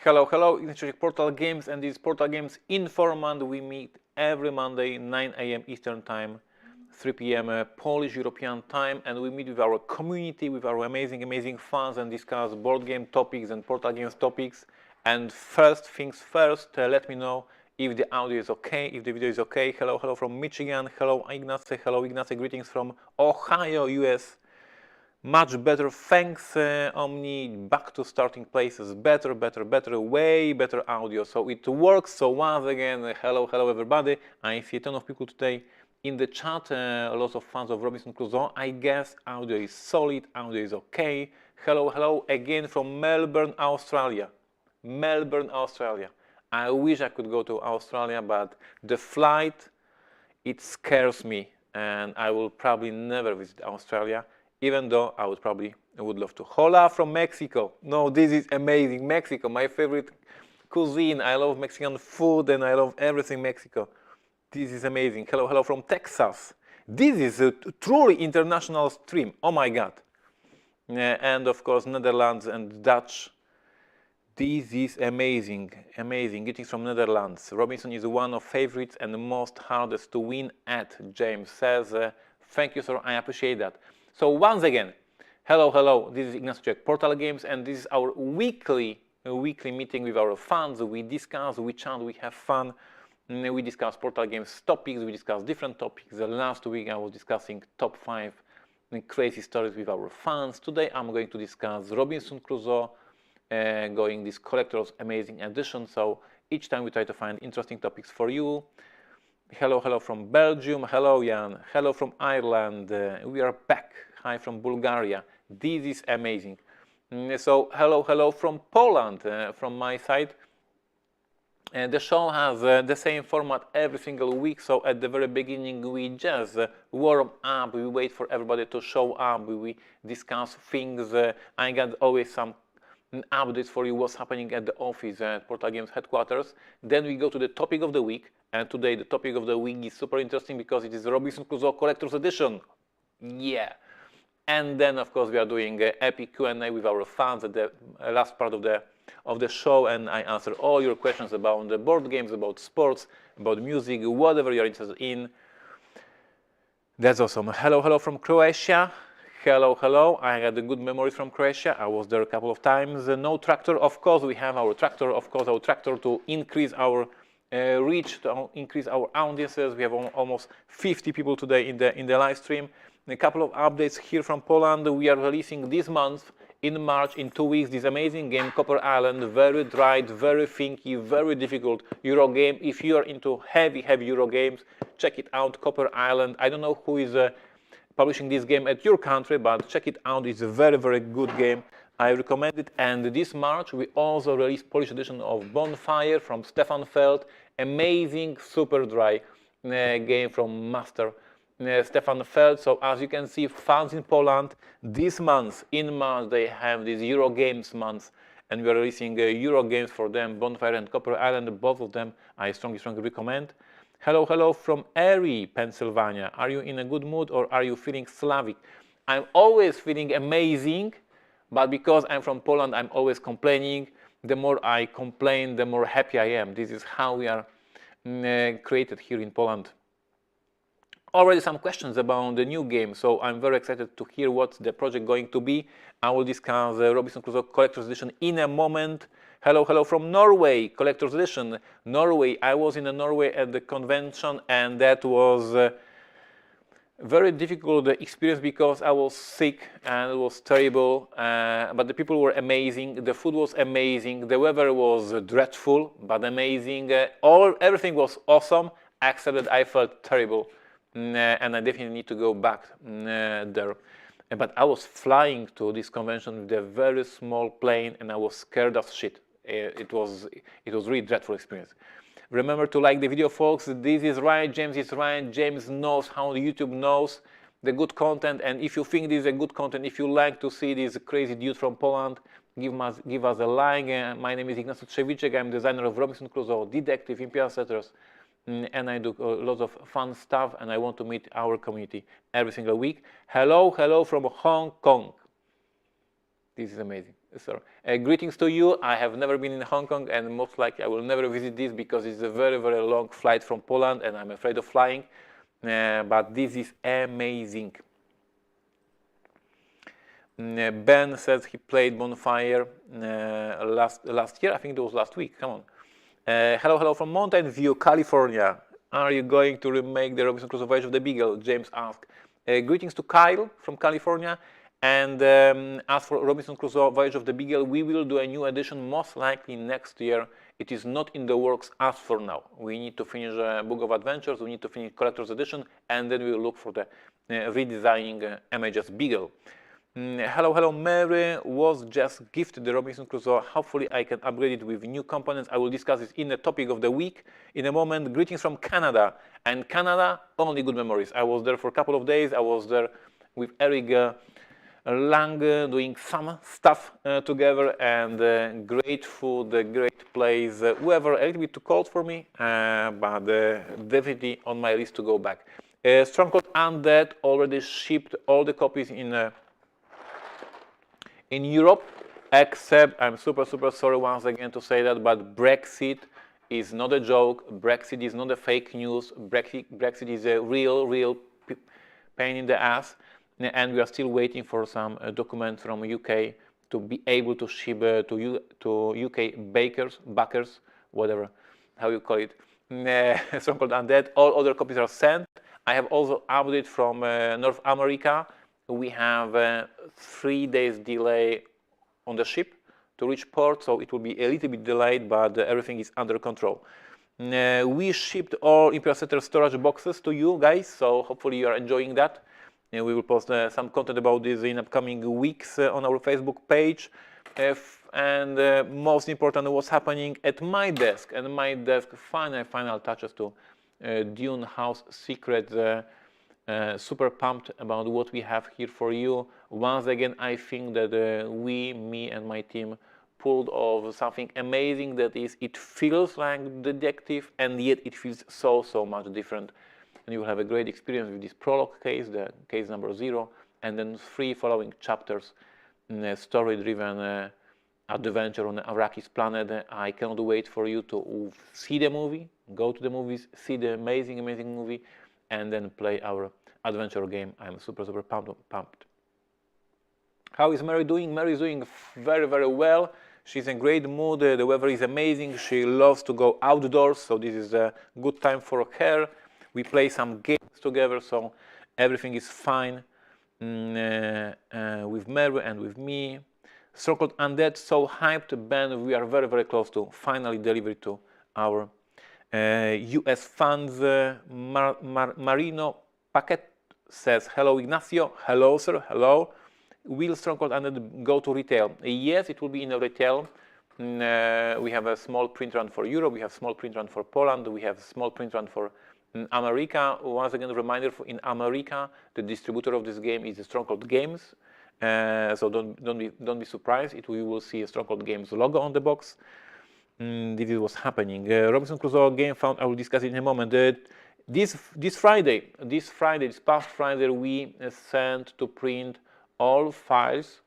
Hello, hello, it's Portal Games, and this Portal Games Informant. We meet every Monday, 9 a.m. Eastern Time, 3 p.m. Polish European Time, and we meet with our community, with our amazing fans, and discuss board game topics and Portal Games topics. And first things first, let me know if the audio is okay, if the video is okay. Hello, hello from Michigan. Hello, Ignacy. Hello, Ignacy. Greetings from Ohio, US. Much better, thanks Omni, back to starting places, better, way better audio, so it works. So once again, hello everybody. I see a ton of people today in the chat, lots of fans of Robinson Crusoe. I guess audio is solid, audio is okay. Hello again from Melbourne, Australia. Melbourne, Australia. I wish I could go to Australia, but the flight, it scares me, and I will probably never visit Australia. Even though I would love to. Hola from Mexico. No, this is amazing. Mexico, my favorite cuisine. I love Mexican food and I love everything Mexico. This is amazing. Hello from Texas. This is a truly international stream. Oh my God. And of course, Netherlands and Dutch. This is amazing. Greetings from Netherlands. Robinson is one of favorites and the most hardest to win at, James says. Thank you, sir. I appreciate that. So once again, hello, this is Ignacy, Portal Games, and this is our weekly meeting with our fans. We discuss, we chat, we have fun, we discuss Portal Games topics, we discuss different topics. Last week I was discussing top 5 crazy stories with our fans. Today I'm going to discuss Robinson Crusoe, going this collector's amazing edition. So each time we try to find interesting topics for you. Hello from Belgium. Hello, Jan. Hello from Ireland. We are back. Hi from Bulgaria. This is amazing. So hello from Poland from my side. The show has the same format every single week. So at the very beginning, we just warm up. We wait for everybody to show up. We discuss things. I got always some updates for you, what's happening at the office at Portal Games headquarters. Then we go to the topic of the week. And today the topic of the week is super interesting because it is Robinson Crusoe Collector's Edition. Yeah. And then of course we are doing epic Q&A with our fans at the last part of the show, and I answer all your questions about the board games, about sports, about music, whatever you're interested in. That's awesome. Hello from Croatia. Hello. I had a good memories from Croatia. I was there a couple of times. No tractor. Of course we have our tractor. Of course our tractor to increase our reach, to increase our audiences. We have almost 50 people today in the live stream. A couple of updates here from Poland. We are releasing this month, in March, in 2 weeks, this amazing game, Copper Island. Very dry, very thinky, very difficult Euro game. If you are into heavy Euro games, check it out, Copper Island. I don't know who is publishing this game at your country, but check it out. It's a very good game. I recommend it. And this March, we also released Polish edition of Bonfire from Stefan Feld. Amazing, super dry game from Master Stefan Feld. So as you can see, fans in Poland, this month, in March, they have this Euro Games month, and we are releasing Euro games for them, Bonfire and Copper Island, both of them I strongly recommend. Hello from Erie, Pennsylvania. Are you in a good mood or are you feeling Slavic? I'm always feeling amazing, but because I'm from Poland, I'm always complaining. The more I complain, the more happy I am. This is how we are created here in Poland. Already some questions about the new game, so I'm very excited to hear what's the project going to be. I will discuss the Robinson Crusoe Collector's Edition in a moment. Hello from Norway, Collector's Edition. Norway, I was in Norway at the convention, and that was very difficult experience because I was sick and it was terrible, but the people were amazing, the food was amazing, the weather was dreadful but amazing, everything was awesome except that I felt terrible, and I definitely need to go back there. But I was flying to this convention with a very small plane and I was scared as shit. It was really dreadful experience. Remember to like the video, folks. This is right, James is right. James knows how YouTube knows the good content, and if you think this is a good content, if you like to see this crazy dude from Poland, give us a like. My name is Ignacy Trzewiczek. I'm designer of Robinson Crusoe, Detective, Imperial Settlers, and I do lots of fun stuff, and I want to meet our community every single week. Hello from Hong Kong. This is amazing. Sorry. Greetings to you. I have never been in Hong Kong, and most likely I will never visit this because it's a very, very long flight from Poland, and I'm afraid of flying. But this is amazing. Ben says he played Bonfire last year. I think it was last week. Come on. Hello from Mountain View, California. Are you going to remake the Robinson Crusoe Voyage of the Beagle? James asked. Greetings to Kyle from California. And as for Robinson Crusoe Voyage of the Beagle, we will do a new edition most likely next year. It is not in the works as for now. We need to finish Book of Adventures, we need to finish Collector's Edition, and then we will look for the redesigning MHS Beagle. Hello, Mary was just gifted the Robinson Crusoe. Hopefully I can upgrade it with new components. I will discuss it in the topic of the week in a moment. Greetings from Canada. And Canada, only good memories. I was there for a couple of days. I was there with Eric Lang doing some stuff together, and great food, great place. Weather a little bit too cold for me, but definitely on my list to go back. Stronghold Undead already shipped all the copies in Europe, except, I'm super sorry once again to say that, but Brexit is not a joke. Brexit is not a fake news. Brexit is a real pain in the ass. And we are still waiting for some documents from UK to be able to ship to UK backers, whatever, how you call it, Stronghold Undead. All other copies are sent. I have also update from North America. We have 3 days delay on the ship to reach port, so it will be a little bit delayed, but everything is under control. We shipped all Imperial Settler storage boxes to you guys, so hopefully you are enjoying that. We will post some content about this in upcoming weeks on our Facebook page. And most important, what's happening at my desk. And my desk, final touches to Dune House Secrets. Super pumped about what we have here for you. Once again, I think that me and my team pulled off something amazing. That is, it feels like detective, and yet it feels so much different. And you will have a great experience with this prologue case, the case number 0, and then 3 following chapters, story-driven adventure on Arrakis planet. I cannot wait for you to see the movie, go to the movies, see the amazing movie, and then play our adventure game. I'm super pumped. How is Mary doing? Mary is doing very well. She's in great mood. The weather is amazing. She loves to go outdoors, so this is a good time for her. We play some games together, so everything is fine with Mary and with me. Stronghold Undead, so hyped, Ben. We are very close to finally deliver it to our US fans. Marino Paquet says, hello Ignacio. Hello sir, hello. Will Stronghold Undead go to retail? Yes, it will be in a retail. We have a small print run for Europe, we have small print run for Poland, we have a small print run for America. Once again, a reminder, in America, the distributor of this game is Stronghold Games. So don't be surprised. You will see a Stronghold Games logo on the box. This is what's happening. Robinson Crusoe game found. I will discuss it in a moment. This past Friday, we sent to print all files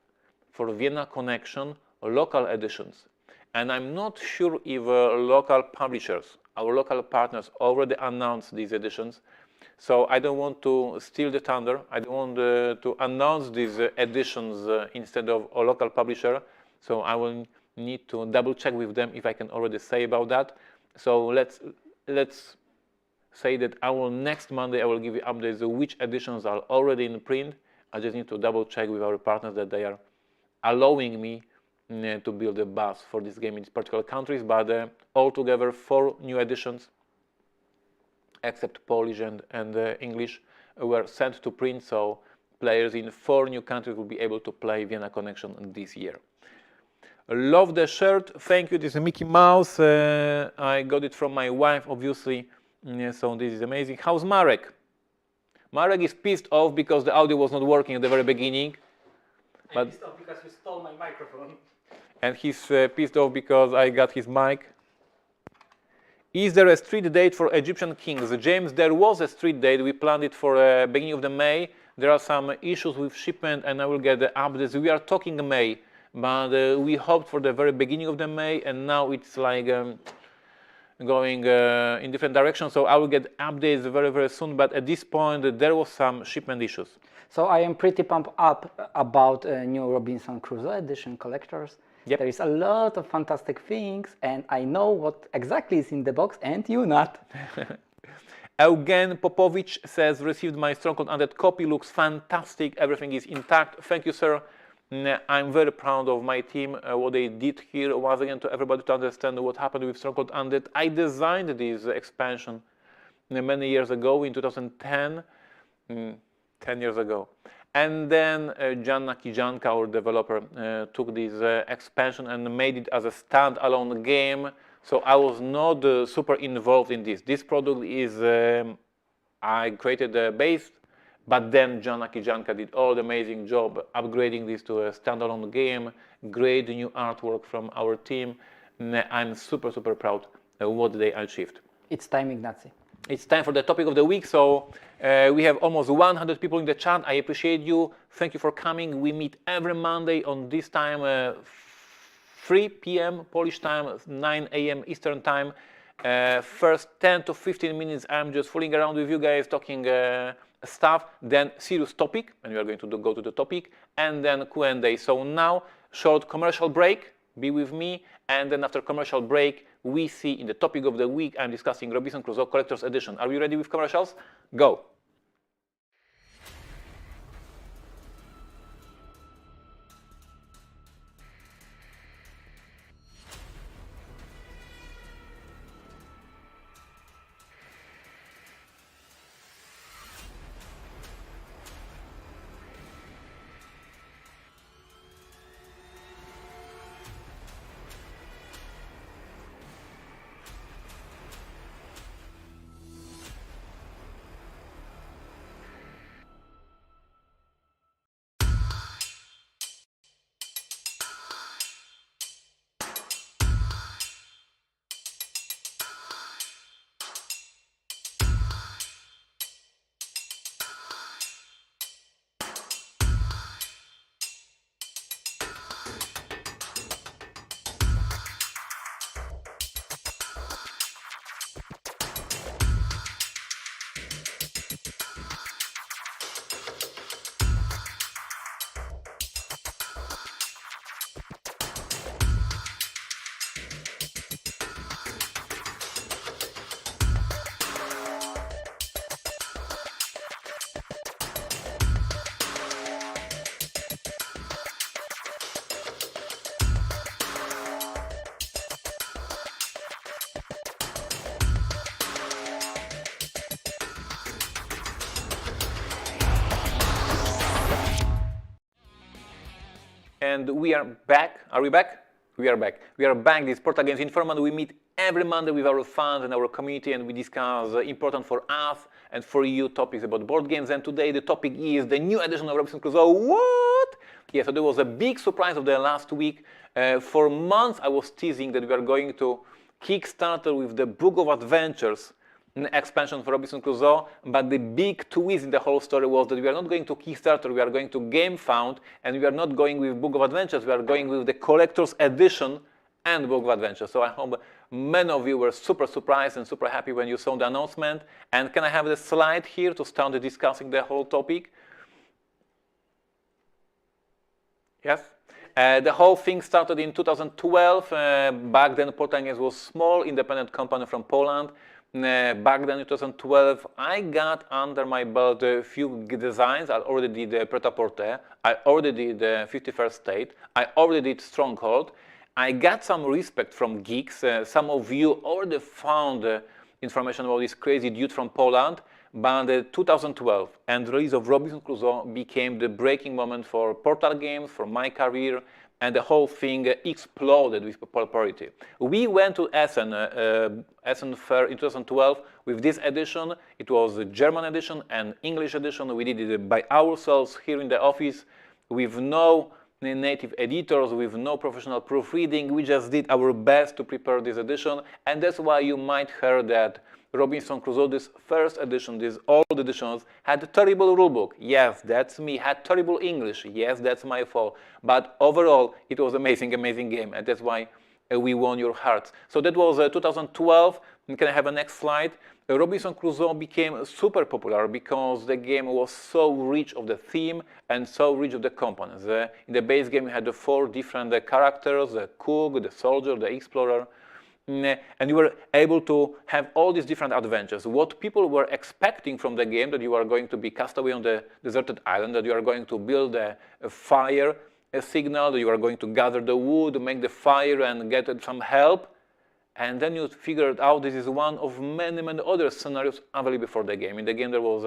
for Vienna Connection local editions, and I'm not sure if local publishers, our local partners, already announced these editions. So I don't want to steal the thunder. I don't want to announce these editions instead of a local publisher. So I will need to double check with them if I can already say about that. So let's say that next Monday I will give you updates of which editions are already in print. I just need to double check with our partners that they are allowing me to build a bus for this game in these particular countries. But altogether 4 new editions, except Polish and English, were sent to print, so players in 4 new countries will be able to play Vienna Connection this year. Love the shirt, thank you. This is a Mickey Mouse. I got it from my wife, obviously, so this is amazing. How's Marek? Marek is pissed off because the audio was not working at the very beginning. I'm pissed off because you stole my microphone. And he's pissed off because I got his mic. Is there a street date for Egyptian Kings? James, there was a street date. We planned it for beginning of the May. There are some issues with shipment, and I will get the updates. We are talking May. but we hoped for the very beginning of the May, and now it's like going in different directions. So I will get updates very, very soon. But at this point, there was some shipment issues. So I am pretty pumped up about new Robinson Crusoe edition collectors. Yep. There is a lot of fantastic things, and I know what exactly is in the box, and you not. Eugen Popovich says, received my Stronghold Undead copy, looks fantastic, everything is intact. Thank you, sir. I'm very proud of my team, what they did here. Once again, to everybody to understand what happened with Stronghold Undead. I designed this expansion many years ago, in 2010, 10 years ago. And then Janna Kijanka, our developer, took this expansion and made it as a standalone game. So I was not super involved in this. This product is, I created the base, but then Janna Kijanka did all the amazing job upgrading this to a standalone game, great new artwork from our team. I'm super, super proud of what they achieved. It's time, Ignacy. It's time for the topic of the week. So we have almost 100 people in the chat. I appreciate you. Thank you for coming. We meet every Monday on this time, 3 p.m. Polish time, 9 a.m. Eastern time. First 10 to 15 minutes, I'm just fooling around with you guys, talking stuff. Then serious topic, and we are going to go to the topic, and then Q&A. So now, short commercial break. Be with me, and then after commercial break, we see in the topic of the week, I'm discussing Robinson Crusoe Collector's Edition. Are you ready with commercials? Go. And we are back. Are we back? We are back. We are back. This Portal Games Informant. We meet every Monday with our fans and our community, and we discuss important for us and for you topics about board games. And today the topic is the new edition of Robinson Crusoe. What? Yeah, so there was a big surprise of the last week. For months I was teasing that we are going to Kickstarter with the Book of Adventures expansion for Robinson Crusoe, but the big twist in the whole story was that we are not going to Kickstarter, we are going to GameFound, and we are not going with Book of Adventures, we are going with the Collector's Edition and Book of Adventures. So I hope many of you were super surprised and super happy when you saw the announcement. And can I have the slide here to start discussing the whole topic? Yes? The whole thing started in 2012. Back then, Portal Games was a small independent company from Poland. Back then in 2012, I got under my belt a few designs. I already did Pret-a-Porter, I already did 51st State, I already did Stronghold. I got some respect from geeks. Some of you already found information about this crazy dude from Poland. But 2012 and the release of Robinson Crusoe became the breaking moment for Portal Games, for my career, and the whole thing exploded with popularity. We went to Essen Fair in 2012 with this edition. It was a German edition and English edition. We did it by ourselves here in the office with no native editors with no professional proofreading. We just did our best to prepare this edition, and that's why you might hear that Robinson Crusoe, this first edition, these old editions, had a terrible rulebook. Yes, that's me. Had terrible English. Yes, that's my fault. But overall, it was amazing, amazing game, and that's why we won your hearts. So that was 2012. Can I have a next slide? Robinson Crusoe became super popular because the game was so rich of the theme and so rich of the components. In the base game, we had the 4 different characters: the cook, the soldier, the explorer. And you were able to have all these different adventures. What people were expecting from the game, that you are going to be castaway on the deserted island, that you are going to build a fire, a signal, that you are going to gather the wood, make the fire, and get some help. And then you figured out this is one of many, many other scenarios available for the game. In the game, there was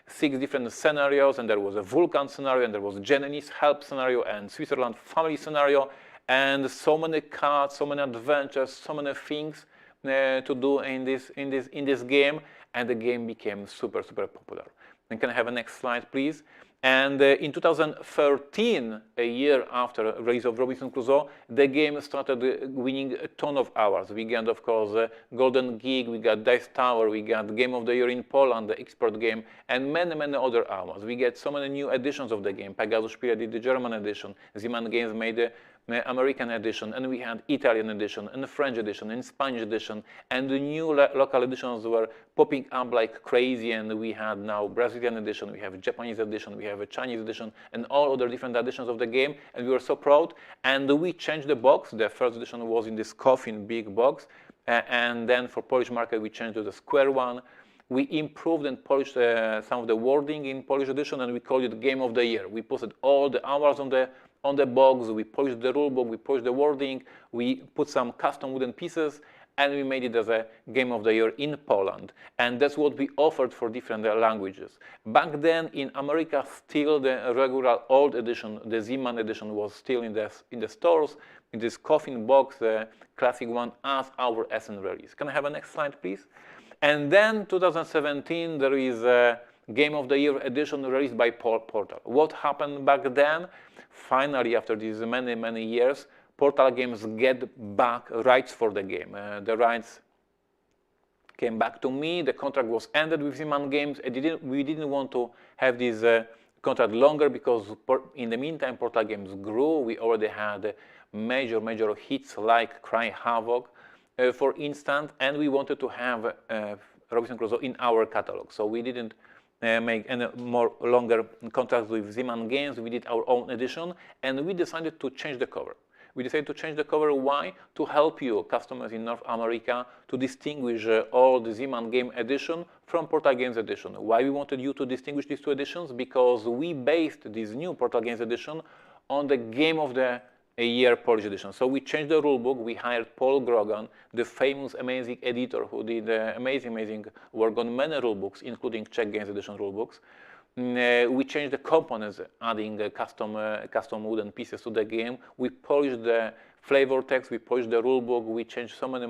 6 different scenarios, and there was a Vulcan scenario, and there was Jenny's help scenario, and Switzerland family scenario, and so many cards, so many adventures, so many things to do in this game, and the game became super, super popular. And can I have a next slide, please? And in 2013, a year after the release of Robinson Crusoe, the game started winning a ton of awards. We got, of course, Golden Geek, we got Dice Tower, we got Game of the Year in Poland, the expert game, and many, many other awards. We get so many new editions of the game. Pegasus Spiele did the German edition, Z-Man Games made the American edition, and we had Italian edition, and the French edition, and Spanish edition, and the new local editions were popping up like crazy, and we had now Brazilian edition, we have a Japanese edition, we have a Chinese edition, and all other different editions of the game, and we were so proud. And we changed the box. The first edition was in this coffin big box, and then for Polish market we changed to the square one. We improved and polished some of the wording in Polish edition, and we called it Game of the Year. We posted all the hours on the box, we polished the rulebook, we polished the wording, we put some custom wooden pieces, and we made it as a Game of the Year in Poland. And that's what we offered for different languages. Back then in America, still the regular old edition, the Z-Man edition, was still in the stores, in this coffin box, the classic one, as our SN release. Can I have a next slide, please? And then 2017, there is a Game of the Year edition released by Portal. What happened back then? Finally, after these many, many years, Portal Games get back rights for the game. The rights came back to me. The contract was ended with Z-Man Games. We didn't want to have this contract longer because in the meantime, Portal Games grew. We already had major, major hits like Cry Havoc, for instance, and we wanted to have Robinson Crusoe in our catalog. So we didn't make any more longer contracts with Z-Man Games. We did our own edition, and we decided to change the cover. We decided to change the cover. Why? To help you, customers in North America, to distinguish all the Z-Man Game edition from Portal Games edition. Why we wanted you to distinguish these 2 editions? Because we based this new Portal Games edition on the Game of the Year Polish edition. So we changed the rulebook. We hired Paul Grogan, the famous, amazing editor who did amazing, amazing work on many rulebooks, including Czech Games edition rulebooks. We changed the components, adding custom wooden pieces to the game. We polished the flavor text, we polished the rulebook, we changed so many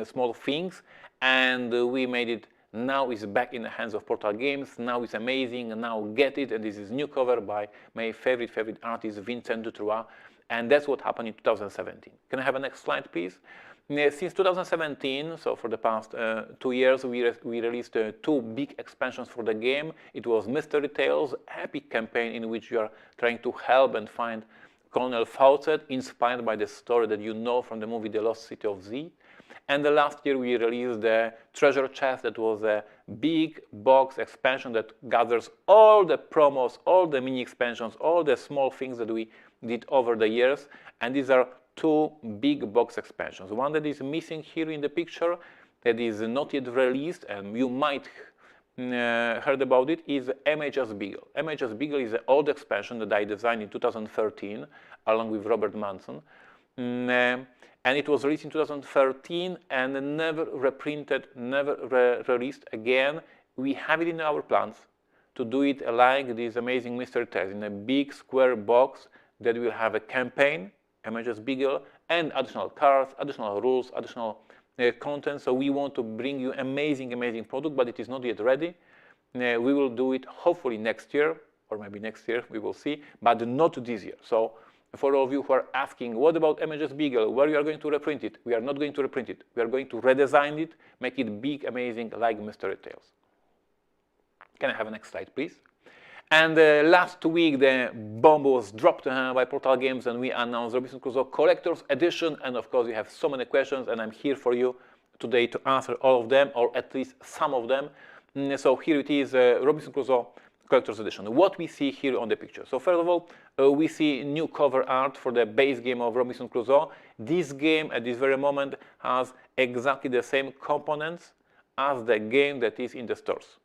small things, and we made it. Now it's back in the hands of Portal Games. Now it's amazing, and now get it. And this is new cover by my favorite artist, Vincent Dutrois. And that's what happened in 2017. Can I have a next slide, please? Since 2017, so for the past 2 years, we released 2 big expansions for the game. It was Mystery Tales, epic campaign in which you are trying to help and find Colonel Fawcett, inspired by the story that you know from the movie The Lost City of Z. And the last year, we released the Treasure Chest. That was a big box expansion that gathers all the promos, all the mini expansions, all the small things that we did over the years. And these are 2 big box expansions. One that is missing here in the picture, that is not yet released, and you might heard about it, is MHS Beagle. MHS Beagle is an old expansion that I designed in 2013 along with Robert Manson. And it was released in 2013 and never reprinted, never released again. We have it in our plans to do it like this amazing Mystery Tales in a big square box that will have a campaign, MHS Beagle, and additional cards, additional rules, additional content. So we want to bring you amazing, amazing product, but it is not yet ready. We will do it hopefully next year or maybe next year, we will see, but not this year. So for all of you who are asking, what about MHS Beagle, where you are going to reprint it? We are not going to reprint it. We are going to redesign it, make it big, amazing, like Mystery Tales. Can I have a next slide, please? And last week, the bomb was dropped by Portal Games, and we announced Robinson Crusoe Collector's Edition. And of course, you have so many questions, and I'm here for you today to answer all of them, or at least some of them. So here it is, Robinson Crusoe Collector's Edition. What we see here on the picture. So first of all, we see new cover art for the base game of Robinson Crusoe. This game, at this very moment, has exactly the same components as the game that is in the stores.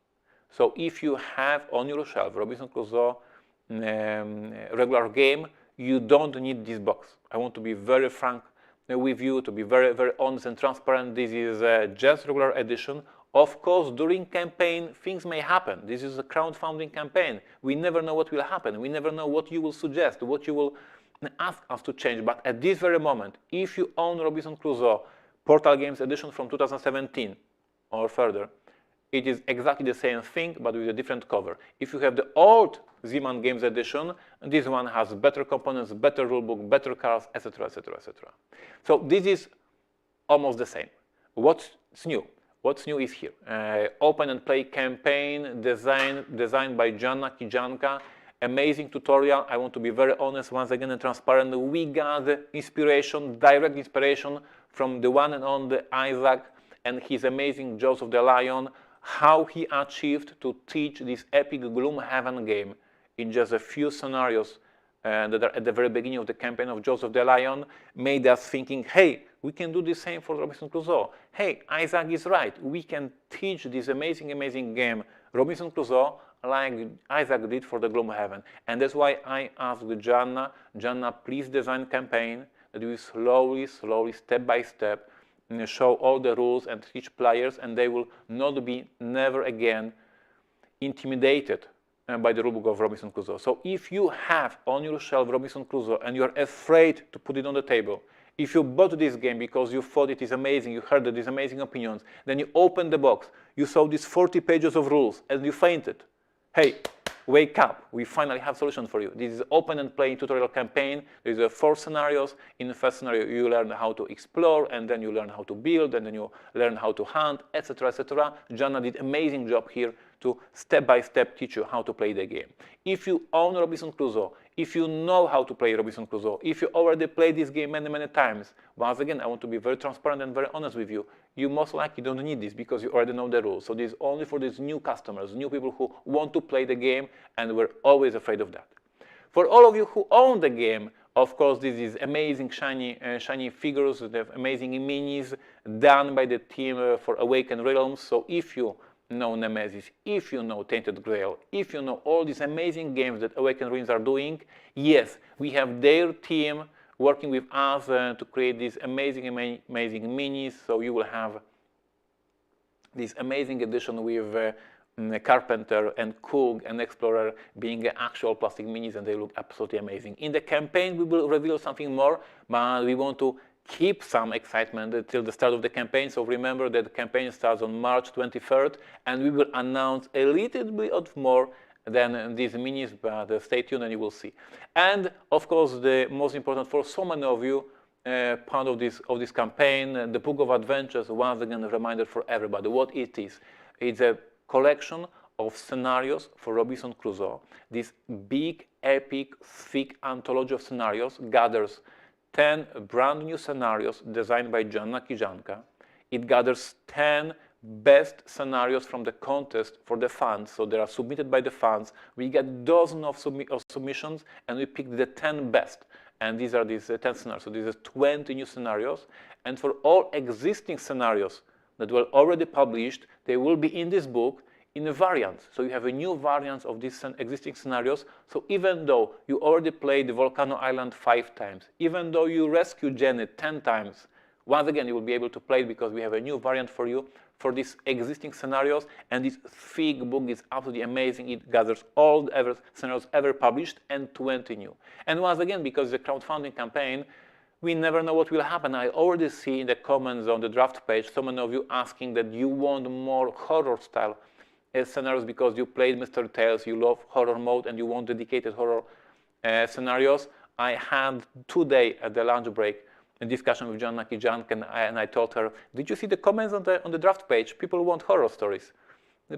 So if you have on your shelf Robinson Crusoe regular game, you don't need this box. I want to be very frank with you, to be very, very honest and transparent. This is just regular edition. Of course, during campaign, things may happen. This is a crowdfunding campaign. We never know what will happen. We never know what you will suggest, what you will ask us to change. But at this very moment, if you own Robinson Crusoe Portal Games edition from 2017 or further, it is exactly the same thing, but with a different cover. If you have the old Z-Man Games edition, this one has better components, better rulebook, better cards, etc., etc., etc. So this is almost the same. What's new? What's new is here. Open and play campaign designed by Joanna Kijanka. Amazing tutorial. I want to be very honest once again and transparent. We got inspiration, direct inspiration from the one and only Isaac and his amazing Jaws of the Lion. How he achieved to teach this epic Gloomhaven game in just a few scenarios that are at the very beginning of the campaign of Jaws of the Lion made us thinking, hey, we can do the same for Robinson Crusoe. Hey, Isaac is right. We can teach this amazing, amazing game, Robinson Crusoe, like Isaac did for the Gloomhaven. And that's why I asked Joanna, please design a campaign that will slowly, step by step, show all the rules and teach players, and they will not be never again intimidated by the rulebook of Robinson Crusoe. So if you have on your shelf Robinson Crusoe and you're afraid to put it on the table, if you bought this game because you thought it is amazing, you heard these amazing opinions, then you opened the box, you saw these 40 pages of rules and you fainted. Hey, wake up, we finally have a solution for you. This is open and play tutorial campaign. There is 4 scenarios. In the first scenario, you learn how to explore, and then you learn how to build, and then you learn how to hunt, etc., etc. Joanna did an amazing job here to step-by-step teach you how to play the game. If you own Robinson Crusoe, if you know how to play Robinson Crusoe, if you already played this game many, many times, once again, I want to be very transparent and very honest with you. You most likely don't need this because you already know the rules. So this is only for these new customers, new people who want to play the game and were always afraid of that. For all of you who own the game, of course, this is amazing shiny figures, the amazing minis done by the team for Awakened Realms. So if you know Nemesis, if you know Tainted Grail, if you know all these amazing games that Awakened Realms are doing, yes, we have their team working with us to create these amazing minis. So you will have this amazing edition with Carpenter and Cook and Explorer being actual plastic minis, and they look absolutely amazing. In the campaign, we will reveal something more, but we want to keep some excitement until the start of the campaign. So remember that the campaign starts on March 23rd, and we will announce a little bit more than these minis, but stay tuned and you will see. And of course, the most important for so many of you, part of this campaign, the Book of Adventures, once again a reminder for everybody what it is. It's a collection of scenarios for Robinson Crusoe. This big, epic, thick anthology of scenarios gathers 10 brand new scenarios designed by Joanna Kijanka. It gathers 10 best scenarios from the contest for the fans. So they are submitted by the fans. We get dozens of submissions, and we pick the 10 best. And these are these 10 scenarios. So these are 20 new scenarios. And for all existing scenarios that were already published, they will be in this book in a variant. So you have a new variant of these existing scenarios. So even though you already played the Volcano Island 5 times, even though you rescued Janet 10 times, once again, you will be able to play it because we have a new variant for you for these existing scenarios. And this thick book is absolutely amazing. It gathers all the scenarios ever published and 20 new. And once again, because it's a crowdfunding campaign, we never know what will happen. I already see in the comments on the draft page so many of you asking that you want more horror style scenarios because you played Mystery Tales, you love horror mode, and you want dedicated horror scenarios. I had today at the lunch break a discussion with Joanna Kijank, and I told her, did you see the comments on the draft page? People want horror stories.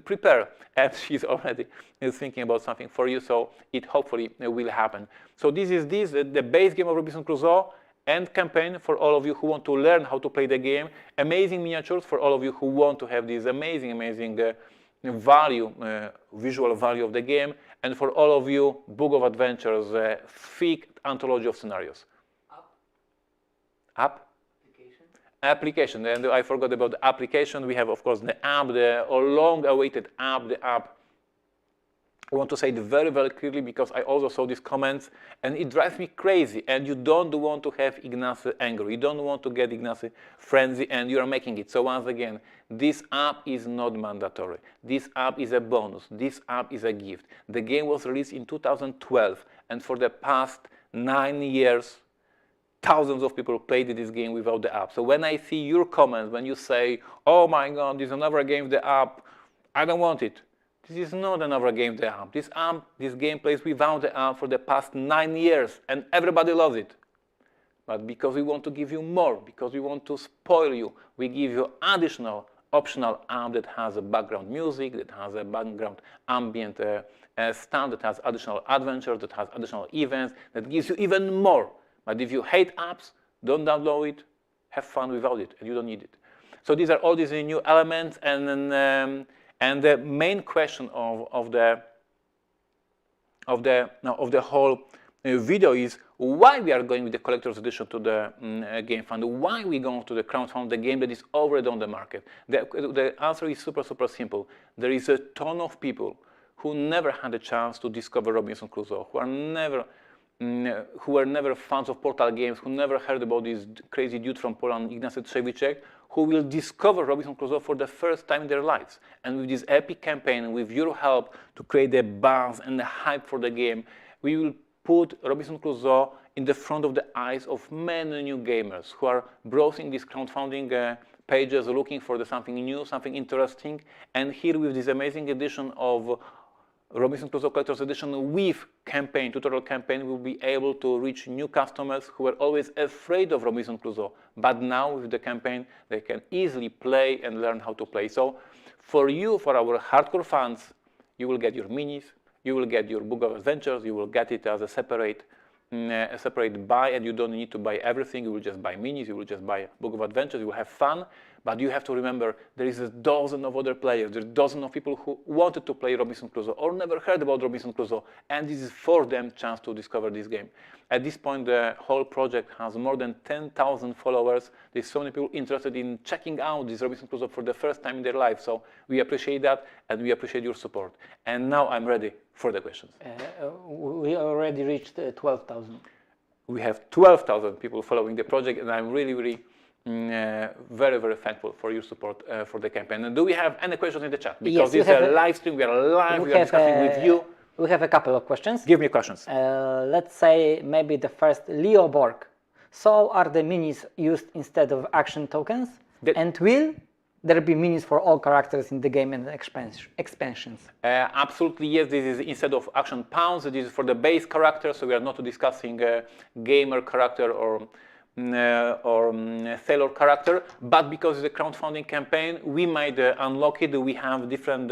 Prepare, and she's already thinking about something for you, so it hopefully will happen. So this is the base game of Robinson Crusoe, and campaign for all of you who want to learn how to play the game, amazing miniatures for all of you who want to have this amazing value, visual value of the game, and for all of you, Book of Adventures, thick anthology of scenarios. App? Application, and I forgot about the application. We have, of course, the app, the long-awaited app, the app. I want to say it very, very clearly because I also saw these comments, and it drives me crazy, and you don't want to have Ignacy angry. You don't want to get Ignacy frenzy, and you are making it. So once again, this app is not mandatory. This app is a bonus. This app is a gift. The game was released in 2012, and for the past 9 years, thousands of people played this game without the app. So when I see your comments, when you say, oh my God, this is another game with the app, I don't want it. This is not another game with the app. This game plays without the app for the past 9 years, and everybody loves it. But because we want to give you more, because we want to spoil you, we give you additional optional app that has a background music, that has a background ambient sound, that has additional adventures, that has additional events, that gives you even more. But if you hate apps, don't download it, have fun without it, and you don't need it. So these are all these new elements, and the main question of the whole video is why we are going with the collector's edition to the game fund, why we go to the crowdfund, the game that is already on the market. The answer is super, super simple. There is a ton of people who never had a chance to discover Robinson Crusoe, who were never fans of Portal Games, who never heard about this crazy dude from Poland, Ignacy Trzewiczek, who will discover Robinson Crusoe for the first time in their lives. And with this epic campaign, with your help to create the buzz and the hype for the game, we will put Robinson Crusoe in the front of the eyes of many new gamers who are browsing these crowdfunding pages, looking for something new, something interesting. And here with this amazing edition of Robinson Crusoe Collector's Edition with campaign, tutorial campaign, will be able to reach new customers who were always afraid of Robinson Crusoe. But now with the campaign, they can easily play and learn how to play. So for you, for our hardcore fans, you will get your minis, you will get your Book of Adventures, you will get it as a separate buy, and you don't need to buy everything. You will just buy minis, you will just buy Book of Adventures, you will have fun. But you have to remember, there is a dozen of other players, there are dozens of people who wanted to play Robinson Crusoe or never heard about Robinson Crusoe, and this is for them chance to discover this game. At this point, the whole project has more than 10,000 followers. There's so many people interested in checking out this Robinson Crusoe for the first time in their life. So we appreciate that, and we appreciate your support. And now I'm ready for the questions. We already reached 12,000. We have 12,000 people following the project, and I'm really very, very thankful for your support for the campaign. And do we have any questions in the chat? Because this is a live stream, we are live, we are discussing with you. We have a couple of questions. Give me questions. Let's say maybe the first, Leo Borg. So are the minis used instead of action tokens? And will there be minis for all characters in the game and expansions? Absolutely yes, this is instead of action pounds, this is for the base character, so we are not discussing gamer character or sailor character, but because it's a crowdfunding campaign, we might unlock it. We have different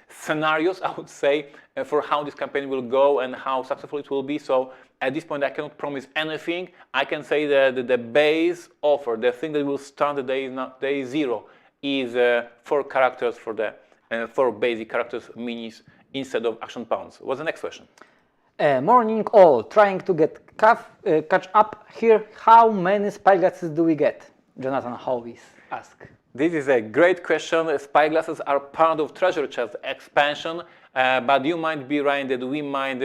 scenarios, I would say, for how this campaign will go and how successful it will be. So at this point, I cannot promise anything. I can say that the base offer, the thing that will start the day zero, is 4 characters for the 4 basic characters minis instead of action pounds. What's the next question? Morning all, trying to get catch up here. How many spyglasses do we get? Jonathan Howies asked. This is a great question. Spyglasses are part of Treasure Chest expansion, but you might be right that we might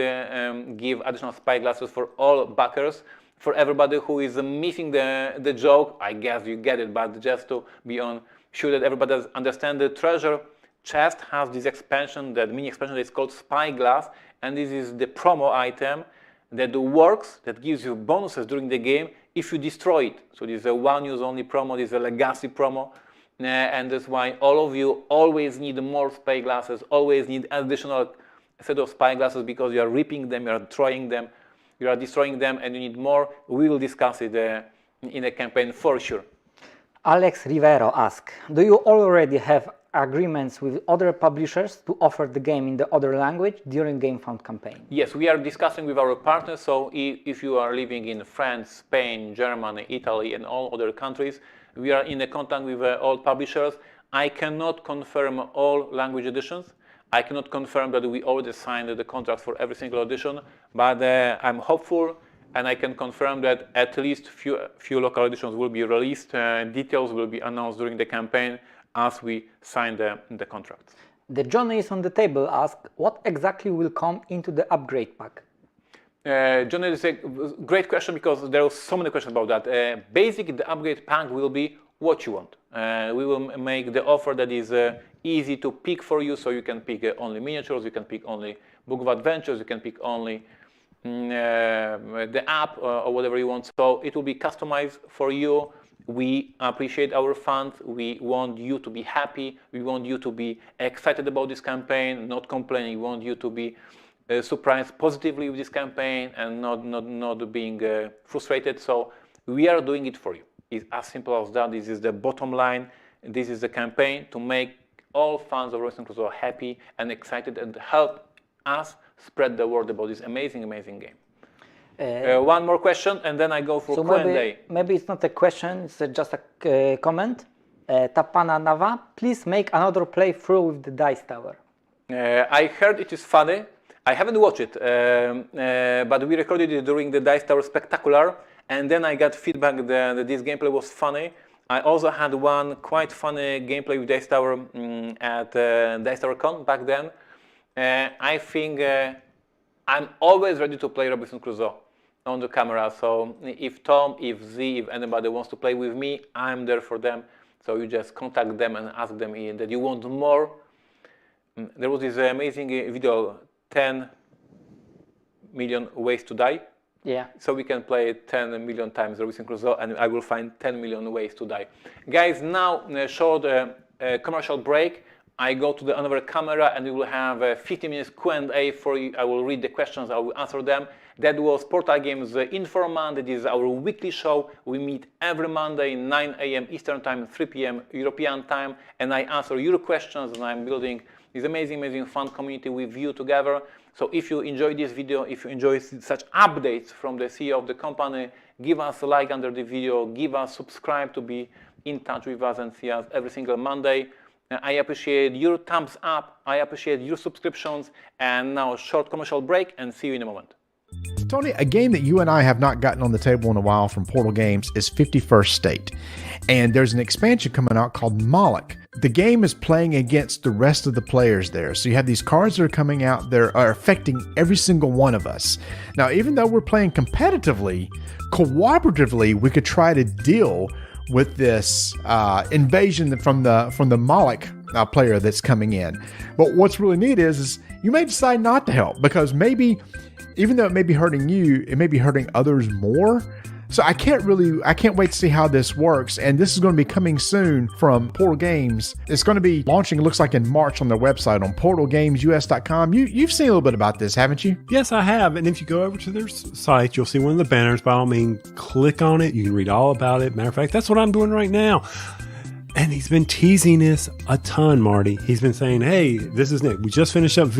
give additional spyglasses for all backers. For everybody who is missing the joke, I guess you get it, but just to be sure that everybody understands, the Treasure Chest has this expansion, that mini expansion that is called Spyglass, and this is the promo item that works, that gives you bonuses during the game if you destroy it. So this is a one-use only promo, this is a legacy promo. and that's why all of you always need more spy glasses, always need additional set of spy glasses because you are ripping them, you are throwing them, you are destroying them, and you need more. We will discuss it in a campaign for sure. Alex Rivero asks, do you already have agreements with other publishers to offer the game in the other language during GameFound campaign? Yes, we are discussing with our partners. So if you are living in France, Spain, Germany, Italy, and all other countries, we are in contact with all publishers. I cannot confirm all language editions. I cannot confirm that we already signed the contract for every single edition, but I'm hopeful, and I can confirm that at least few local editions will be released. Details will be announced during the campaign as we sign the contracts. The Johnny is on the table asks, what exactly will come into the upgrade pack? Johnny, it's a great question because there are so many questions about that. Basically, the upgrade pack will be what you want. We will make the offer that is easy to pick for you, so you can pick only miniatures, you can pick only Book of Adventures, you can pick only the app or whatever you want. So it will be customized for you. We appreciate our fans. We want you to be happy. We want you to be excited about this campaign, not complaining. We want you to be surprised positively with this campaign and not being frustrated. So we are doing it for you. It's as simple as that. This is the bottom line. This is the campaign to make all fans of Robinson Crusoe happy and excited and help us spread the word about this amazing, amazing game. One more question, and then I go for Q&A. Maybe it's not a question, it's just a comment. Tapana Nava, please make another playthrough with the Dice Tower. I heard it is funny. I haven't watched it, but we recorded it during the Dice Tower Spectacular, and then I got feedback that this gameplay was funny. I also had one quite funny gameplay with Dice Tower at Dice Tower Con back then. I think I'm always ready to play Robinson Crusoe on the camera. So if Tom, if Z, if anybody wants to play with me, I'm there for them. So you just contact them and ask them that you want more. There was this amazing video, 10 million ways to die. Yeah. So we can play 10 million times Robinson Crusoe, and I will find 10 million ways to die. Guys, now a short commercial break. I go to another camera, and we will have 15 minutes Q&A for you. I will read the questions, I will answer them. That was Portal Games Informant. It is our weekly show. We meet every Monday, 9 a.m. Eastern Time, 3 p.m. European Time, and I answer your questions, and I'm building this amazing, amazing fun community with you together. So if you enjoy this video, if you enjoy such updates from the CEO of the company, give us a like under the video, give us subscribe to be in touch with us and see us every single Monday. I appreciate your thumbs up, I appreciate your subscriptions, and now a short commercial break, and see you in a moment. Tony, a game that you and I have not gotten on the table in a while from Portal Games is 51st State. And there's an expansion coming out called Moloch. The game is playing against the rest of the players there. So you have these cards that are coming out that are affecting every single one of us. Now, even though we're playing competitively, cooperatively, we could try to deal with this invasion from the Moloch player that's coming in. But what's really neat is you may decide not to help, because maybe, even though it may be hurting you, it may be hurting others more. So I can't wait to see how this works. And this is going to be coming soon from Portal Games. It's going to be launching, it looks like in March, on their website on portalgamesus.com. You've seen a little bit about this, haven't you? Yes, I have. And if you go over to their site, you'll see one of the banners. By all means, click on it. You can read all about it. Matter of fact, that's what I'm doing right now. And he's been teasing this a ton, Marty. He's been saying, hey, this is Nick. We just finished up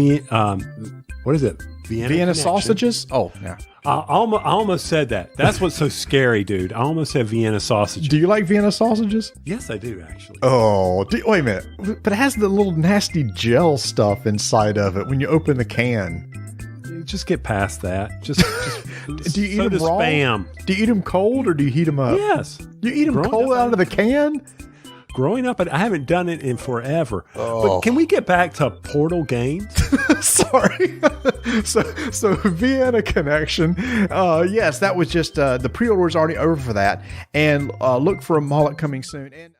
what is it? Vienna sausages? Oh, yeah. I almost said that. That's what's so scary, dude. I almost said Vienna sausages. Do you like Vienna sausages? Yes, I do, actually. Oh, wait a minute. But it has the little nasty gel stuff inside of it when you open the can. Just get past that. Just do you eat them raw? Spam. Do you eat them cold, or do you heat them up? Yes. Do you eat them cold out of the can? Growing up, I haven't done it in forever. Oh. But can we get back to Portal Games? Sorry. So Vienna Connection. Yes, that was just the pre-order is already over for that, and look for a Moloch coming soon. And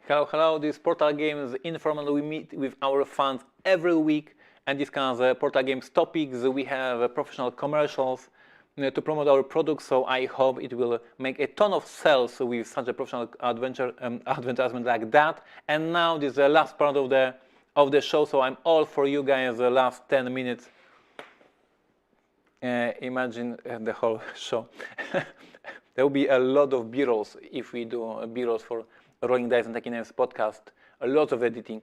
hello. This Portal Games Informal. We meet with our fans every week and discuss Portal Games topics. We have professional commercials. to promote our products. So I hope it will make a ton of sales with such a professional advertisement like that. And now this is the last part of the show. So I'm all for you guys. The last 10 minutes. Imagine the whole show. There will be a lot of B-rolls if we do B-rolls for Rolling Dice and Techie Names podcast. A lot of editing.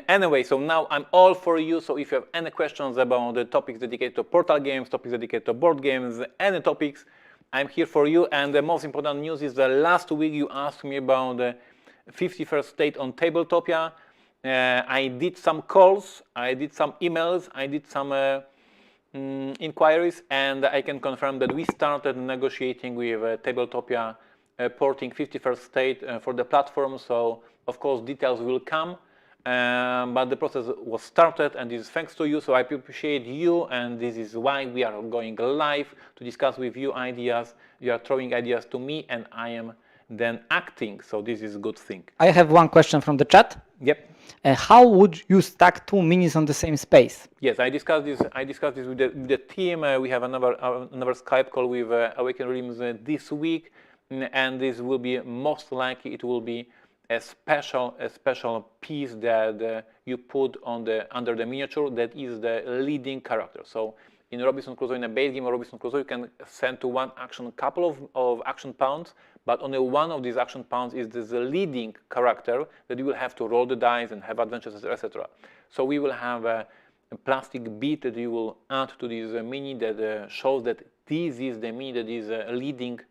Anyway, so now I'm all for you. So if you have any questions about the topics dedicated to Portal games, topics dedicated to board games, any topics, I'm here for you. And the most important news is that last week you asked me about the 51st state on Tabletopia. I did some calls, I did some emails, I did some inquiries, and I can confirm that we started negotiating with Tabletopia porting 51st state for the platform. So of course details will come, but the process was started, and this is thanks to you. So I appreciate you, and this is why we are going live to discuss with you ideas. You are throwing ideas to me, and I am then acting. So this is a good thing. I have one question from the chat. Yep. How would you stack 2 minis on the same space? Yes, I discussed this with the team. We have another Skype call with Awaken Realms this week, and this will be most likely it will be a special piece that you put on under the miniature that is the leading character. So in Robinson Crusoe, in a base game of Robinson Crusoe, you can send to one action a couple of action pounds, but only one of these action pounds is the leading character that you will have to roll the dice and have adventures, etc. So we will have a plastic bead that you will add to this mini that shows that this is the mini that is a leading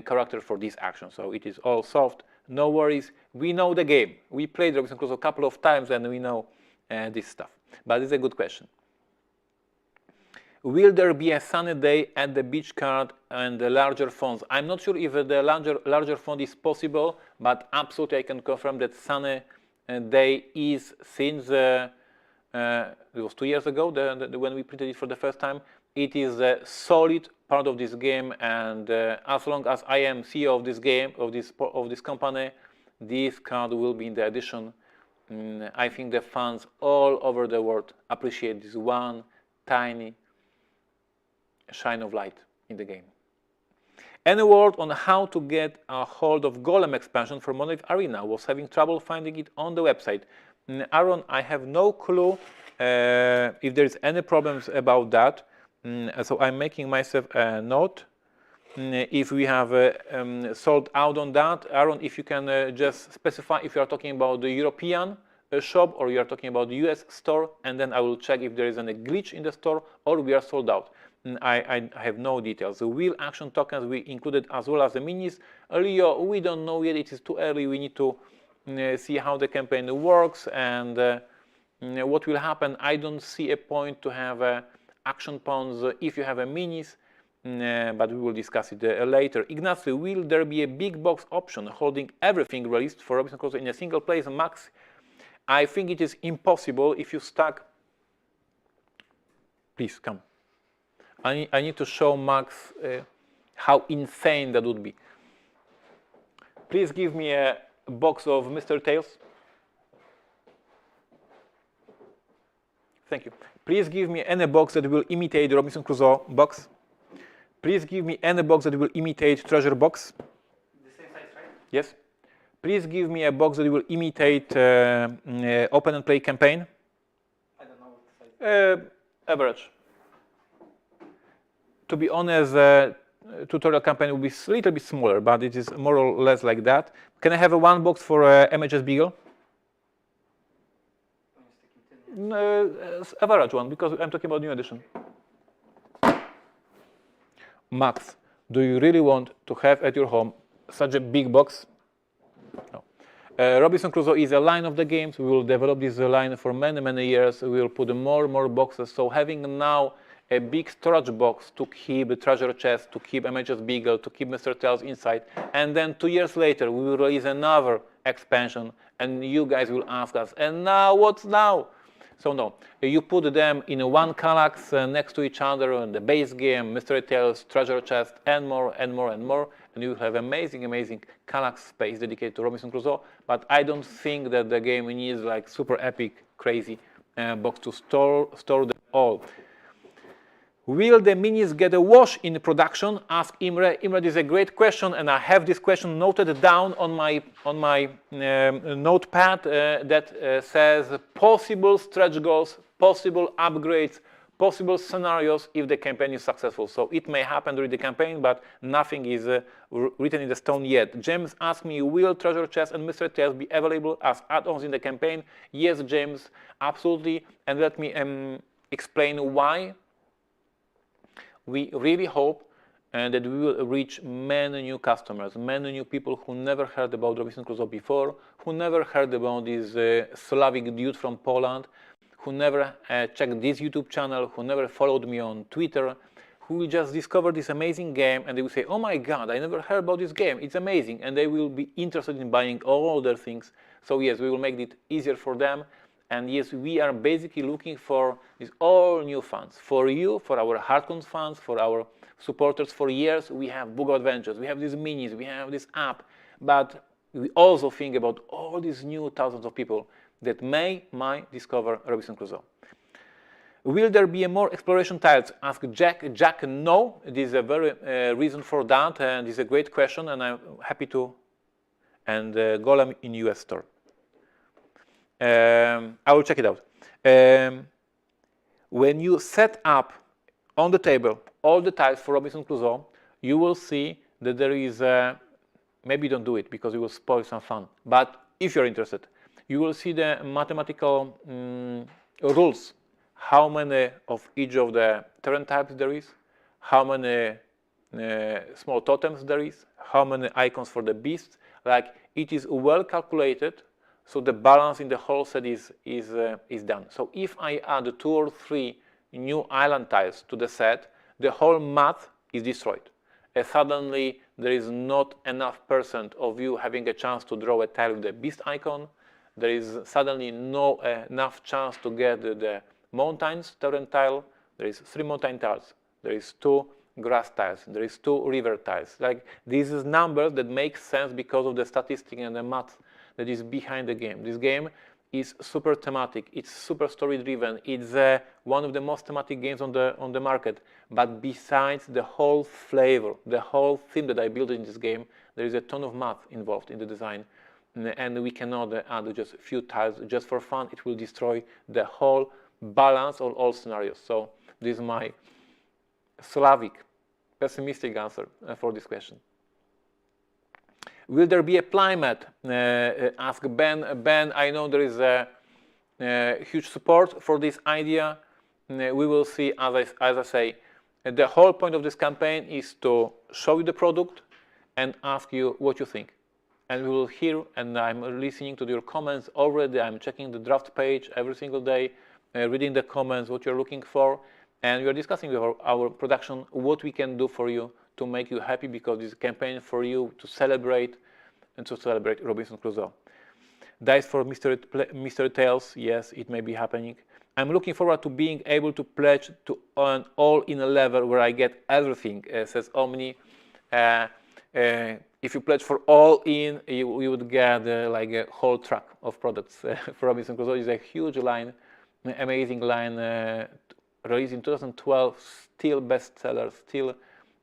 character for this action. So it is all soft, no worries. We know the game. We played Robinson Crusoe a couple of times and we know this stuff. But it's a good question. Will there be a sunny day at the beach card and the larger fonts? I'm not sure if the larger font is possible, but absolutely I can confirm that sunny day is since it was 2 years ago when we printed it for the first time. It is a solid part of this game, and as long as I am CEO of this game, of this company, this card will be in the edition. I think the fans all over the world appreciate this one tiny shine of light in the game. Any word on how to get a hold of Golem expansion for Monolith Arena? Was having trouble finding it on the website. Aaron, I have no clue if there is any problems about that. So I'm making myself a note. If we have sold out on that, Aaron, if you can just specify if you are talking about the European shop or you are talking about the US store, and then I will check if there is any glitch in the store or we are sold out. I have no details. The wheel action tokens we included as well as the minis. Leo, we don't know yet. It is too early. We need to see how the campaign works and what will happen. I don't see a point to have action pawns if you have a minis, but we will discuss it later. Ignacio, will there be a big box option holding everything released for Robinson Crusoe in a single place? Max, I think it is impossible if you stack. Please come. I need to show Max how insane that would be. Please give me a box of Mystery Tales. Thank you. Please give me any box that will imitate the Robinson Crusoe box. Please give me any box that will imitate Treasure Box. The same size, right? Yes. Please give me a box that will imitate Open and Play Campaign. I don't know what the size. Average. To be honest, tutorial campaign will be a little bit smaller, but it is more or less like that. Can I have one box for MHS Beagle? Average one, because I'm talking about new edition. Max, do you really want to have at your home such a big box? No. Robinson Crusoe is a line of the games. We will develop this line for many, many years. We will put more and more boxes. So having now a big storage box to keep a treasure chest, to keep MHS Beagle, to keep Mr. Tales inside, and then 2 years later we will release another expansion, and you guys will ask us, and now what's now? So no, you put them in one Kallax next to each other in the base game, Mystery Tales, treasure chest, and more and more and more, and you will have amazing, amazing Kallax space dedicated to Robinson Crusoe. But I don't think that the game needs like super epic, crazy box to store them all. Will the minis get a wash in production? Ask Imre. Imre, this is a great question, and I have this question noted down on my notepad that says possible stretch goals, possible upgrades, possible scenarios if the campaign is successful. So it may happen during the campaign, but nothing is written in the stone yet. James asked me, will Treasure Chest and Mystery Tales be available as add-ons in the campaign? Yes, James, absolutely. And let me explain why. We really hope that we will reach many new customers, many new people who never heard about Robinson Crusoe before, who never heard about this Slavic dude from Poland, who never checked this YouTube channel, who never followed me on Twitter, who just discovered this amazing game and they will say, oh my God, I never heard about this game, it's amazing, and they will be interested in buying all other things. So yes, we will make it easier for them. And yes, we are basically looking for these all new fans. For you, for our Hardcore fans, for our supporters for years, we have Book of Adventures, we have these minis, we have this app. But we also think about all these new thousands of people that might discover Robinson Crusoe. Will there be more exploration tiles? Asked Jack. Jack, no. This is a very reason for that, and this is a great question, and I'm happy to. And Golem in US store. I will check it out. When you set up on the table all the tiles for Robinson Crusoe, you will see that there is maybe don't do it because you will spoil some fun. But if you're interested, you will see the mathematical rules. How many of each of the terrain types there is, how many small totems there is, how many icons for the beasts. Like, it is well calculated. So the balance in the whole set is done. So if I add 2 or 3 new island tiles to the set, the whole math is destroyed. Suddenly there is not enough % of you having a chance to draw a tile with the beast icon. There is suddenly no enough chance to get the mountains terrain tile. There is 3 mountain tiles. There is 2 grass tiles. There is 2 river tiles. Like, these is numbers that make sense because of the statistics and the math that is behind the game. This game is super thematic. It's super story driven. It's one of the most thematic games on the market. But besides the whole flavor, the whole theme that I built in this game, there is a ton of math involved in the design, and we cannot add just a few tiles just for fun. It will destroy the whole balance of all scenarios. So this is my Slavic, pessimistic answer for this question. Will there be a playmat? Ask Ben. Ben, I know there is a huge support for this idea. We will see, as I say, the whole point of this campaign is to show you the product and ask you what you think. And we will hear, and I'm listening to your comments already. I'm checking the draft page every single day, reading the comments, what you're looking for, and we are discussing with our production what we can do for you to make you happy, because this campaign for you to celebrate and to celebrate Robinson Crusoe. Dice for Mystery Tales, yes, it may be happening. I'm looking forward to being able to pledge to an all-in level where I get everything, says Omni. If you pledge for all-in, you would get like a whole truck of products for Robinson Crusoe. It's a huge line, amazing line, released in 2012, still bestseller, still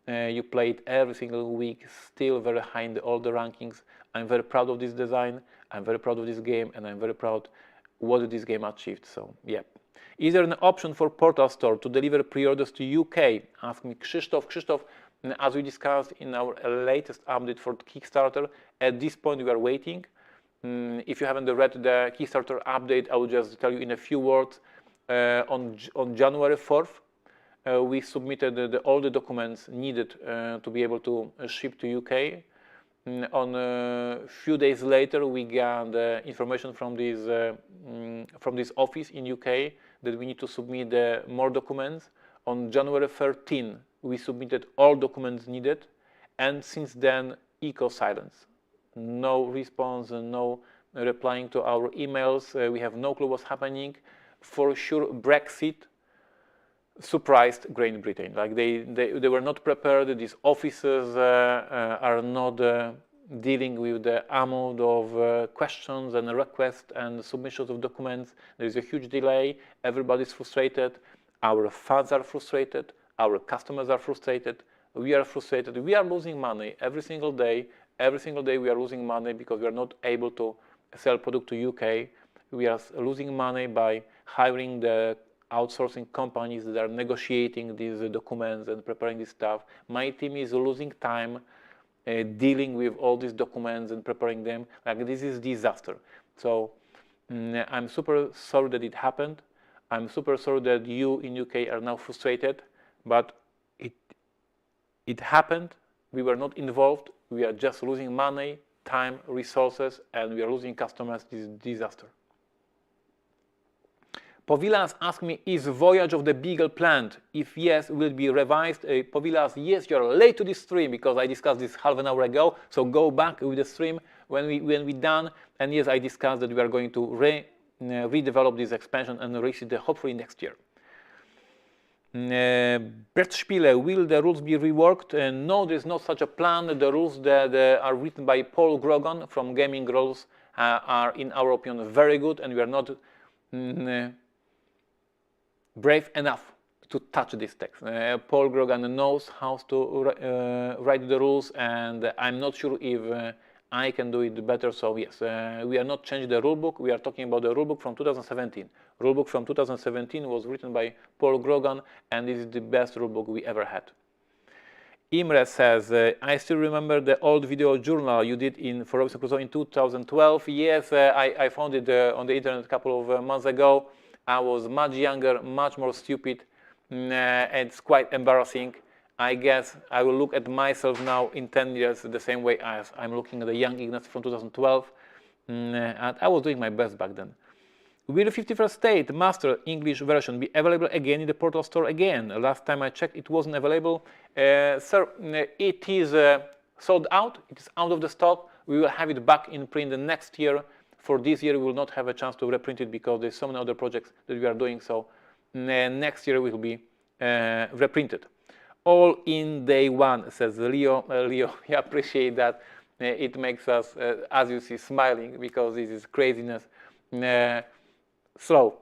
you play it every single week, still very high in all the rankings. I'm very proud of this design, I'm very proud of this game, and I'm very proud what this game achieved. So yeah. Is there an option for Portal Store to deliver pre-orders to UK? Ask me Krzysztof. Krzysztof, as we discussed in our latest update for Kickstarter, at this point we are waiting. If you haven't read the Kickstarter update, I will just tell you in a few words. On January 4th, we submitted all the documents needed to be able to ship to UK. On a few days later, we got information from this office in UK that we need to submit more documents. On January 13, we submitted all documents needed, and since then, eco silence. No response, no replying to our emails. We have no clue what's happening. For sure, Brexit surprised Great Britain. Like they were not prepared. These offices are not dealing with the amount of questions and requests and submissions of documents. There is a huge delay. Everybody's frustrated. Our fans are frustrated. our customers are frustrated, we are frustrated, we are losing money every single day. Every single day we are losing money because we are not able to sell product to UK. We are losing money by hiring the outsourcing companies that are negotiating these documents and preparing this stuff. My team is losing time dealing with all these documents and preparing them. Like, this is disaster. So I'm super sorry that it happened. I'm super sorry that you in UK are now frustrated, but it happened. We were not involved. We are just losing money, time, resources, and we are losing customers. This is disaster. Povilas asked me, is Voyage of the Beagle planned? If yes, will it be revised? Povilas, yes, you're late to this stream because I discussed this half an hour ago. So go back with the stream when we done. And yes, I discussed that we are going to redevelop this expansion and release it hopefully next year. Bert Spiele, will the rules be reworked? No, there's not such a plan. The rules that are written by Paul Grogan from Gaming Rules are, in our opinion, very good, and we are not brave enough to touch this text. Paul Grogan knows how to write the rules, and I'm not sure if I can do it better. So yes, we are not changing the rulebook. We are talking about the rulebook from 2017. Rulebook from 2017 was written by Paul Grogan, and this is the best rulebook we ever had. Imre says, I still remember the old video journal you did for Robinson Crusoe in 2012. Yes, I found it on the internet a couple of months ago. I was much younger, much more stupid, and it's quite embarrassing. I guess I will look at myself now in 10 years the same way as I'm looking at the young Ignacy from 2012. And I was doing my best back then. Will 51st State Master English version be available again in the Portal Store again? Last time I checked, it wasn't available. Sir, it is sold out. It is out of the stock. We will have it back in print the next year. For this year, we will not have a chance to reprint it because there's so many other projects that we are doing. So next year will be reprinted. All in day one, says Leo. Leo, I appreciate that. It makes us, as you see, smiling because this is craziness. So,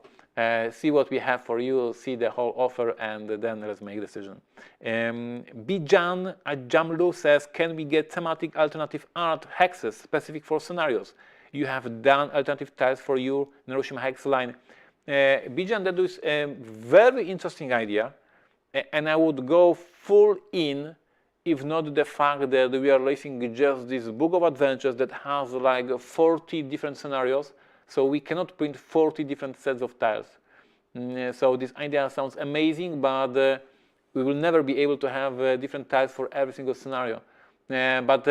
see what we have for you, see the whole offer, and then let's make a decision. Bijan Jamlu says, can we get thematic alternative art hexes specific for scenarios? You have done alternative tiles for your Hiroshima hex line. Bijan, that is a very interesting idea, and I would go full in if not the fact that we are releasing just this book of adventures that has like 40 different scenarios, so we cannot print 40 different sets of tiles. So this idea sounds amazing, but we will never be able to have different tiles for every single scenario. But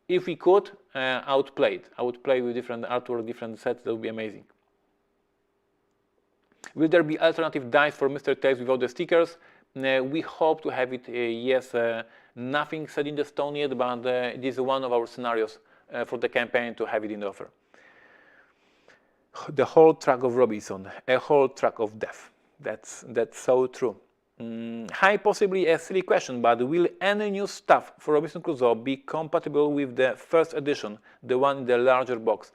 if we could, I would play it. I would play with different artwork, different sets. That would be amazing. Will there be alternative dice for Mr. Tales without the stickers? We hope to have it, yes. Nothing set in the stone yet, but this is one of our scenarios for the campaign to have it in the offer. The whole track of Robinson, a whole track of death. That's so true. Hi, possibly a silly question, but will any new stuff for Robinson Crusoe be compatible with the first edition, the one in the larger box?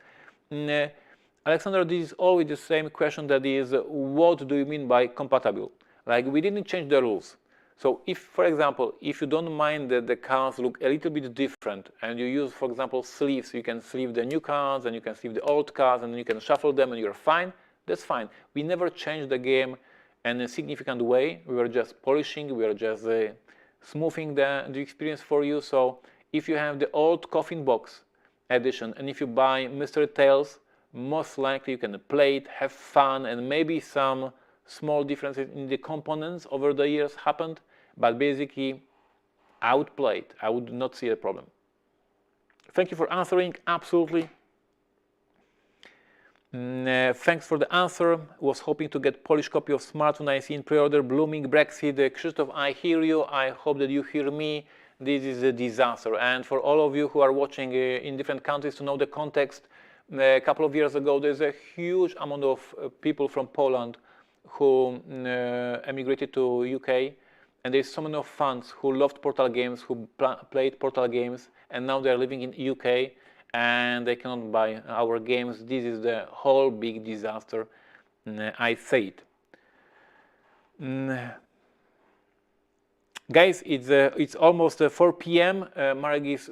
Alexander, this is always the same question, that is, what do you mean by compatible? Like, we didn't change the rules. So if, for example, if you don't mind that the cards look a little bit different and you use, for example, sleeves, you can sleeve the new cards and you can sleeve the old cards and you can shuffle them and you're fine, that's fine. We never changed the game in a significant way. We were just polishing, we were just smoothing the experience for you. So if you have the old coffin box edition and if you buy Mystery Tales, most likely you can play it, have fun, and maybe some small differences in the components over the years happened, but basically I would play it. I would not see a problem. Thank you for answering. Absolutely. Thanks for the answer. Was hoping to get Polish copy of Smartphone I see in pre-order. Blooming Brexit. Krzysztof, I hear you. I hope that you hear me. This is a disaster. And for all of you who are watching in different countries to know the context, a couple of years ago, there's a huge amount of people from Poland who emigrated to UK, and there's so many fans who loved Portal games, who played Portal games, and now they're living in UK and they cannot buy our games. This is the whole big disaster. I say it. Guys, it's almost 4 p.m. Marek is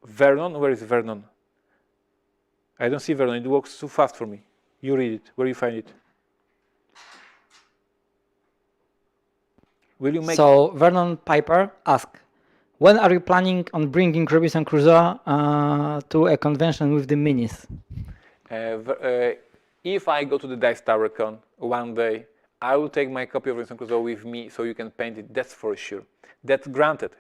Vernon. Where is Vernon? I don't see Vernon. It works too fast for me. You read it. Where you find it? Will you make? So Vernon Piper asked, when are you planning on bringing Robinson Crusoe to a convention with the minis? If I go to the Dice Tower Con one day, I will take my copy of Robinson Crusoe with me so you can paint it. That's for sure. That's granted.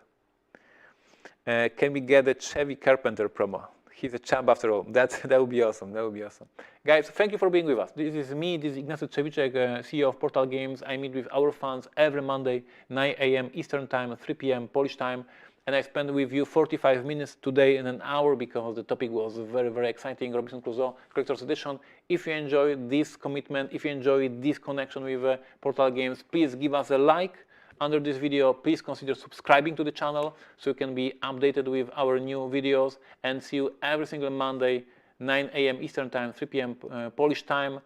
Can we get a Chevy Carpenter promo? He's a champ after all. That would be awesome. That would be awesome. Guys, thank you for being with us. This is me, this is Ignacy Trzewiczek, CEO of Portal Games. I meet with our fans every Monday, 9 a.m. Eastern Time, 3 p.m. Polish time. And I spent with you 45 minutes today and an hour because the topic was very, very exciting, Robinson Crusoe Collector's Edition. If you enjoyed this commitment, if you enjoyed this connection with Portal Games, please give us a like under this video. Please consider subscribing to the channel so you can be updated with our new videos, and see you every single Monday, 9 a.m. Eastern Time, 3 p.m. Polish time.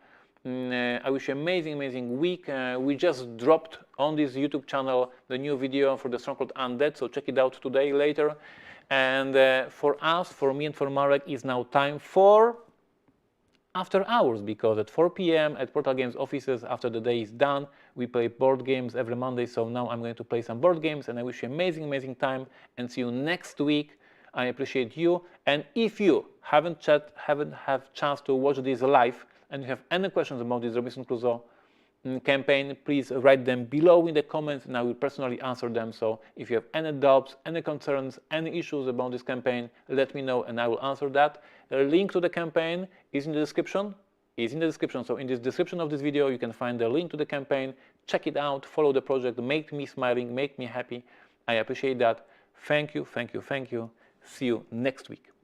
I wish you an amazing, amazing week. We just dropped on this YouTube channel the new video for the Stronghold Undead, so check it out today, later. And for us, for me and for Marek, is now time for After Hours, because at 4 p.m. at Portal Games offices, after the day is done, we play board games every Monday. So now I'm going to play some board games, and I wish you an amazing, amazing time, and see you next week. I appreciate you. And if you haven't had chance to watch this live, and you have any questions about this Robinson Crusoe campaign, please write them below in the comments, and I will personally answer them. So if you have any doubts, any concerns, any issues about this campaign, let me know and I will answer that. The link to the campaign is in the description. So in the description of this video, you can find the link to the campaign. Check it out, follow the project, make me smiling, make me happy. I appreciate that. Thank you, thank you, thank you. See you next week.